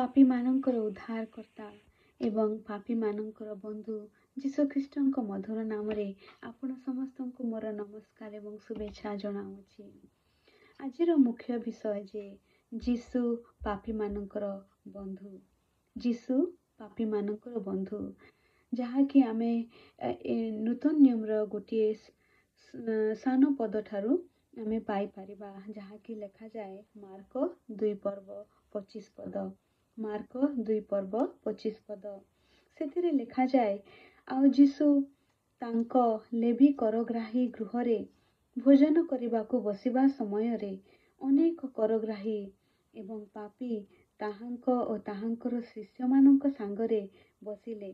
पापी मानकर उद्धारकर्ता एवं पापी मानकर बंधु जीशु ख्रीष्टଙ୍କ मधुर नामरे आपण समस्तଙ୍କୁ मोर नमस्कार एवं शुभेच्छा जणाउछि। आजिर मुख्य विषय जे जीशु पापी मानकर बंधु। जीशु पापी मानकर बंधु जहाँकि आमे नूतन नियमर गोटे सान पद ठारू आमे पाई परिबा, जहाँकि लेखा जाए मार्क 2:25 पद। मार्क 2:25 से लिखा जाए, आउ जीशु तांको लेवी करग्राही गृहरे भोजन करबाकू बसिबा समय रे अनेक करग्राही एवं पापी ताहांको ओ ताहांकर शिष्य मानक सांगरे बसिले,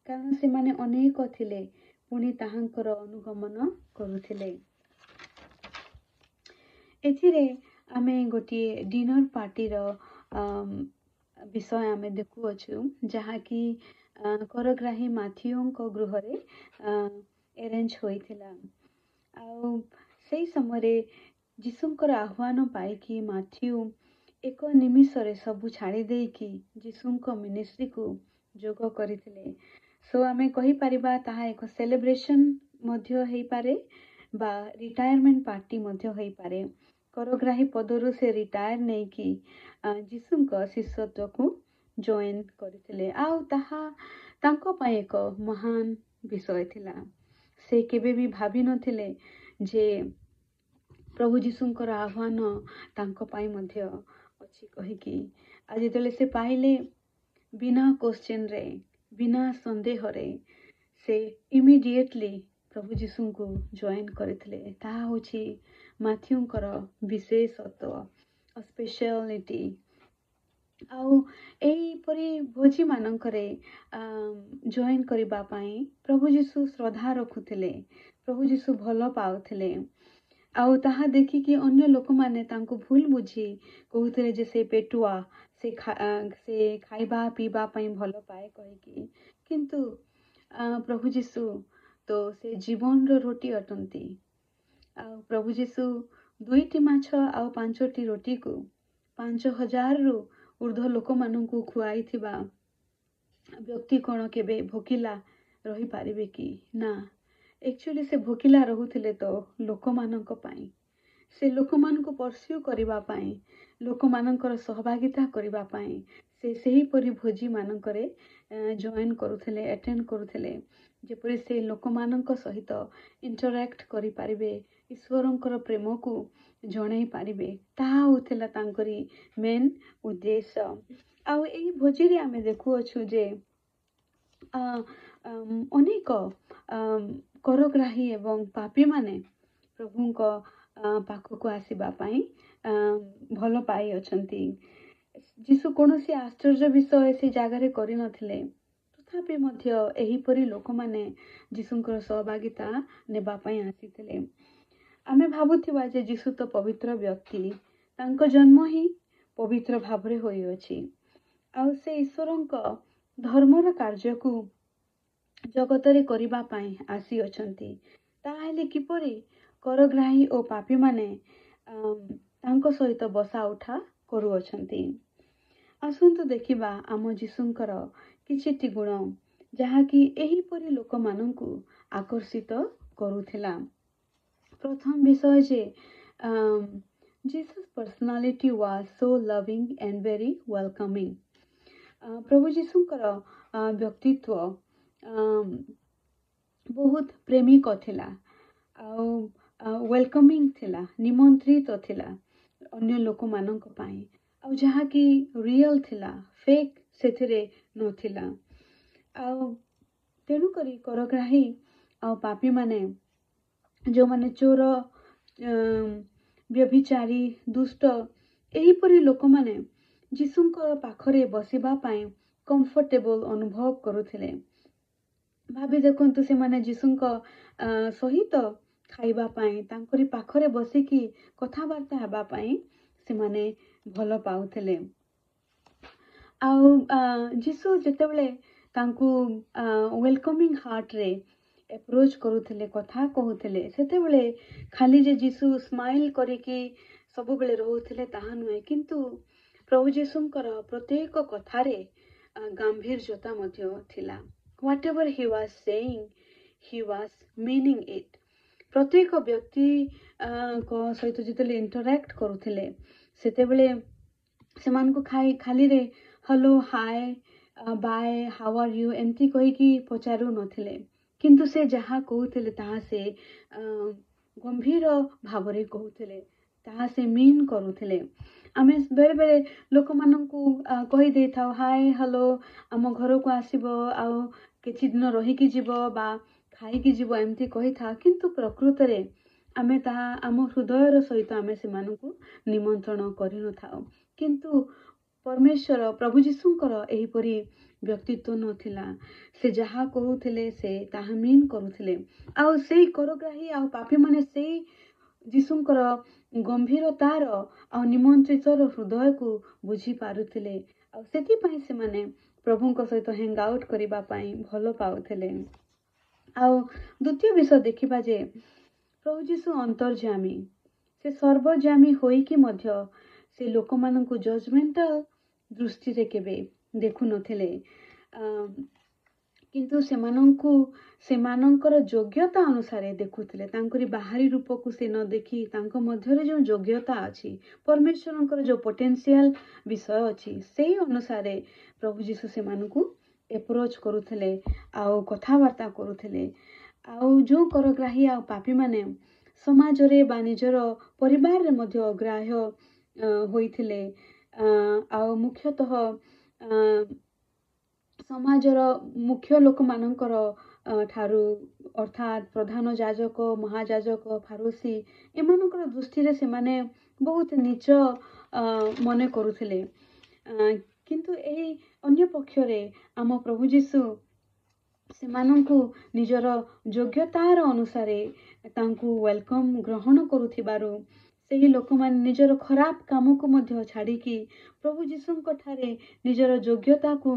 कारण से माने अनेक थिले पुणी ताहांकर अनुगमन करुथिले। एथिरे आमे गोटे डिनर पार्टीर विषय आमे देखु अछु, जहाँ कि करग्राही माथियों गृहरे एरेंज होइथिला। आउ सेई समय जीशुंकर आह्वान पाइकी माथियु एक निमिषरे सबु छाड़ी देकी जीशुंको मिनिस्ट्री को जोग करिथिले। सो आमे कहि परिबा ताहा एक सेलिब्रेशन मध्य हेई पारे बा रिटायरमेंट पार्टी मध्य हेई पारे। करग्राही पदरु से रिटायर नहीं कि जीशुंको शिष्यत्व को जॉइन करथिले। आउ ताहा तांको पाई एक महान विषय थिला। से केबे भी भाभी नथिले जे प्रभु जीशुंकर आह्वान तांको पाई मध्य अछि कहिकी। आज जेतले से पाइले बिना क्वेश्चन रे बिना संदेह रे से इमिडिएटली प्रभु जीशु को जॉइन करथिले। ताहा होछि माथ्यूंकर विशेषत्व स्पेशलिटी। आउ एई परी भोजी मानकरे जॉइन करिबा पाई प्रभु जीशु श्रद्धा रखुथिले, प्रभु जीशु भलो पाउथिले। आउ ताहा देखी कि अन्य लोक माने तांको भूल बुझी कहूथिले जे से पेटुआ से खाइबा पीबा पाई भलो पाए कहिकी, किंतु प्रभु जीशु तो से जीवन रो रोटी अटंती। आउ प्रभु जीशु 2टी माछ आउ 5टी रोटी को 5,000 रु ऊर्ध्व लोक मानू खुआई थिबा व्यक्ति कौन केबे भोकिला रही पारिबे कि ना। एक्चुअली से भोकिला रहुथिले तो लोक मानक पाई, से लोक मानक परस्यू करिबा पाई, लोक मानकर सहभागिता करिबा पाई से सही परी भोजी मानकरे जॉइन करुथिले, अटेंड करुथिले, जेपरि से लोक मानक सहित इंटरैक्ट करि पारिबे, ईश्वरंकर प्रेम को जणै पारिबे। ताहा होथिला तांकरी मेन उद्देश्य। आउ एही भोजी रे आमे देखु अछु जे अनेक करग्राही एवं पापी माने प्रभुंको पाखको आसीबा पाई भलो पाई अछंती। जीशु कोनोसी आश्चर्य विषय से जागारे करि नथिले, तथापि मध्य एही परी लोक माने जीशुंकर सहभागिता नेबा पाई आसीथिले। आमे भाबुथिबा जे जीशु तो पवित्र व्यक्ति, तांको जन्म ही पवित्र भावरे होई अछि। आउ से ईश्वरंको धर्मर कार्य को जगतरे करिबा पाई आसी अछंती। ताहेले किपरि करग्राही ओ पापी माने तांको सहित बसा उठा करू अछंती। आसंतु देखिबा आम जीशुंकर किछिटी गुण जहाँ कि एही परी लोक माननकु आकर्षित करूथिला। प्रथम विषय जे Jesus personality was so loving and very welcoming. प्रभु जीशुंकर व्यक्तित्व बहुत प्रेमिक थिला, वेलकमिंग थिला, निमंत्रित थिला अन्य लोक मानक पाई, आउ जहाँ कि रियल थिला, फेक सेथिरे नथिला। आउ तेणु करी करग्राही आउ पापी माने जो माने चोर व्यभिचारी दुष्ट एही परी लोक माने जीशुंकर पाखरे बसिबा पाई कंफर्टेबल अनुभव करुथिले। भाभी देखंतु से माने जीशुंक सहित खाइबा पाई तांकरी पाखरे बसिकी कथाबार्ता हेबा पाई से माने भलो पाउथिले। आउ जीशु जेतेबेले तांकु वेलकमिंग हार्ट रे एप्रोच करुथिले, कथा कहूथिले, सेतेबेले खाली जे जीशु स्माइल करिकी सब बेले रहुथिले ताहा नुहे, किंतु प्रभु जीशुंकर प्रत्येक कथारे गांभीर्यता मध्य थिला. Whatever he was saying, he was meaning it. प्रत्येक व्यक्ति को सहित जितले इंटरैक्ट करुथिले सेतेबेले सेमानकु खाली रे hello hi bye how are you एमती कहि कि पचारू नथिले, किंतु से जहा कहूथिले ताहा से गंभीर भावरे कहूथिले, ताहा से मीन करुथिले. आमे बेले बेले लोक माननकु कहि देई थाउ हाय हेलो आम घर को आसीबो आउ किछि दिन रही कि जीवो बा खाई कि जीवो एमती कहि था, किंतु प्रकृत रे आमे ताहा आम हृदयर सहित आमे सेमानकु निमंत्रण करि न थाउ. किंतु परमेश्वर प्रभु जीशुंकर एहिपरि व्यक्तित्व नथिला. से जहा कहूथिले से ताहा मीन करुथिले. आउ सेई करग्राही आउ पापी माने सेई जीशुंकर गंभीरतार आ निमंत्रितर हृदय को बुझी पारुथिले. आ सेति पई से माने प्रभुंक सहित हैंग आउट करिबा पई भलो पाउथिले. आ द्वितीय विषय देखिबा जे प्रभु जीशु अंतर्जामी. से सर्वजामी होई कि मध्य से लोक माननकु जजमेंटल दृष्टि रे केबे देखु नथिले, किंतु सेमानंकर योग्यता अनुसार देखुथिले. तांकरी बाहरी रूप को से न देखी तांको मध्यरे जो योग्यता अछि, परमेश्वरंकर जो पोटेंशियल विषय अछि सेही अनुसार प्रभु जीशु सेमानकु एप्रोच करुथिले आउ कथावार्ता करुथिले. आउ जो करग्राही आ पापी माने समाज रे बानिजर परिवार रे मध्य अग्राह्य होइथिले. आउ मुख्यतः समाजर मुख्य लोक मानकर ठारू अर्थात प्रधान याजक महायाजक फारोसी एमानकर दृष्टि रे से माने बहुत नीच मने करुथिले. किंतु एही अन्य पक्ष रे आम प्रभु जीशु सेमानंकु निजर योग्यतार अनुसारे तांकु वेलकम ग्रहण करुथिबारु सेही लोक मान निजर खराब काम को मध्य छाड़ी की प्रभु जीशुंक ठारे निजर योग्यता को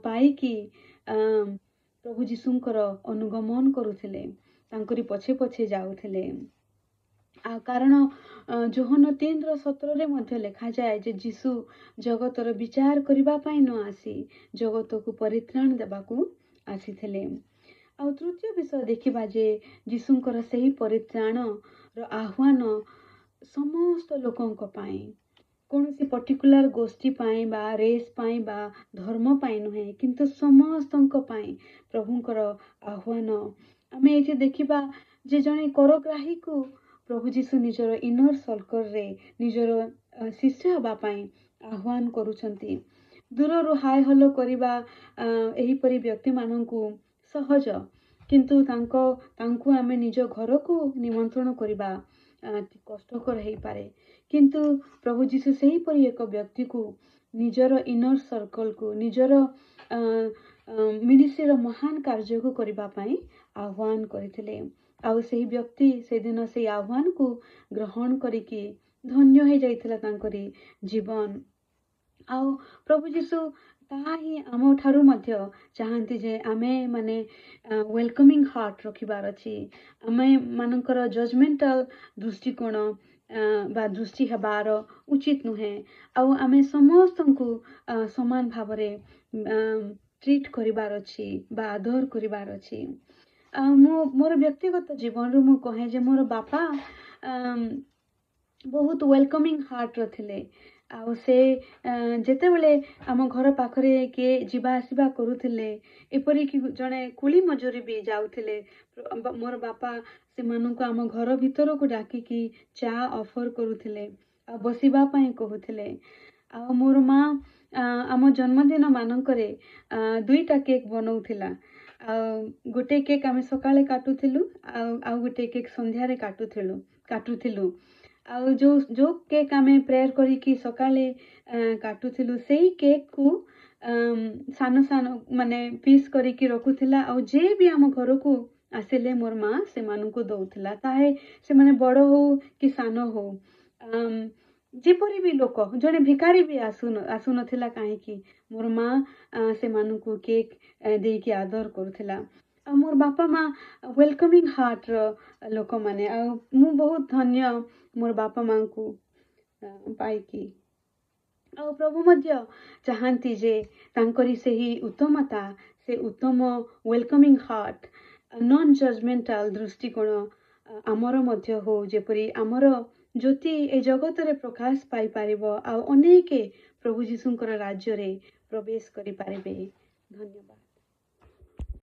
पाई की प्रभु जीशुंकर अनुगमन करुथिले, तांकरी पछे पछे जाउथिले. कारण जोहन 3:17 रे मध्य लिखा जाए जे जीशु जगतर विचार करिबा पई न आसी जगत को परित्राण देबाकू आसीथिले. आ तृतीय विषय देखिबा जे जीशुंकर सही परित्राण रो आह्वान समस्त लोकंक पाई, कौनसी पर्टिकुलर गोष्ठी पाई बा रेस पाई बा धर्म पाई नुहे, किंतु समस्तंक पाई प्रभुंकर आह्वान. आमे एठी देखिबा जे जने करग्राही को प्रभु जीशु निजर इनर सर्कल रे निजर शिष्य हबा पाई आह्वान करूछंती. दूररु हाय हलो करिबा एही परि व्यक्ति माननकु सहज, किंतु तांकु आमे निज घर को निमंत्रण करिबा कष्टकर हेई पारे. किंतु प्रभु जीशु सही परि एक व्यक्ति को निजर इनर सर्कल को निजर मिनिस्ट्री महान कार्य को करिबा पई आह्वान करिथिले. आउ सही व्यक्ति से दिन से आह्वान को ग्रहण करिकी धन्य हो जाइथिला तांकरी जीवन. आउ प्रभु जीशु ताहा ही आम ठारू मध्य चाहती जे आमे माने वेलकमिंग हार्ट रखिबार अछि. आमे मानकर जजमेंटल दृष्टिकोण बा दृष्टि हेबार उचित नुहे. आउ आमे समस्तंकु समान भावरे ट्रीट करिबार अछि बा आदर करिबार अछि. मोर व्यक्तिगत जीवन रु मु कहे जे मोर बापा बहुत वेलकमिंग हार्ट रथिले. आउ से जेते बेले आम घर पाखरे के जीवा आसीबा करुथिले, एपरि कि जने कुली मजूरी भी जाउथिले, मोर बापा से माननकु आम घर भितर को डाकी की चा ऑफर करुथिले आ बसिबा पई कहूथिले. आ मोर मां आम जन्मदिन मानकरे 2टा केक बनौथिला. गोटे केक आमे सकाळे काटुथिलु आ गोटे केक संध्या रे काटुथिलु. आ जो केक आमे प्रेयर करी की सकाळे काटुथिलु सेही केक को सानो सानो माने पीस करी की रखुथिला. आ जे भी आम घर को आसिले मोर मां से माननकु दउथिला, ताहे से माने बड़ हो कि सानो हो, जेपरि भी लोक जने भिकारी भी आसु नथिला काहेकि मोर मां से माननकु केक देई की आदर करुथिला. आ मोर बापा मां वेलकमिंग हार्ट लोक माने. आ मु बहुत धन्य मोर बापा मां को पाई की. ଆଉ ପ୍ରଭୁ ମଧ୍ୟ ଚାହାନ୍ତି ଯେ ତାଙ୍କରି ସେହି ଉତ୍ତମତା, ସେ ଉତ୍ତମ ୱେଲକମିଂ ହାର୍ଟ, ନନ୍ ଜଜମେଣ୍ଟାଲ ଦୃଷ୍ଟିକୋଣ ଆମର ମଧ୍ୟ ହଉ, ଯେପରି ଆମର ଜ୍ୟୋତି ଏ ଜଗତରେ ପ୍ରକାଶ ପାଇପାରିବ ଆଉ ଅନେକେ ପ୍ରଭୁ ଯୀଶୁଙ୍କର ରାଜ୍ୟରେ ପ୍ରବେଶ କରିପାରିବେ। ଧନ୍ୟବାଦ।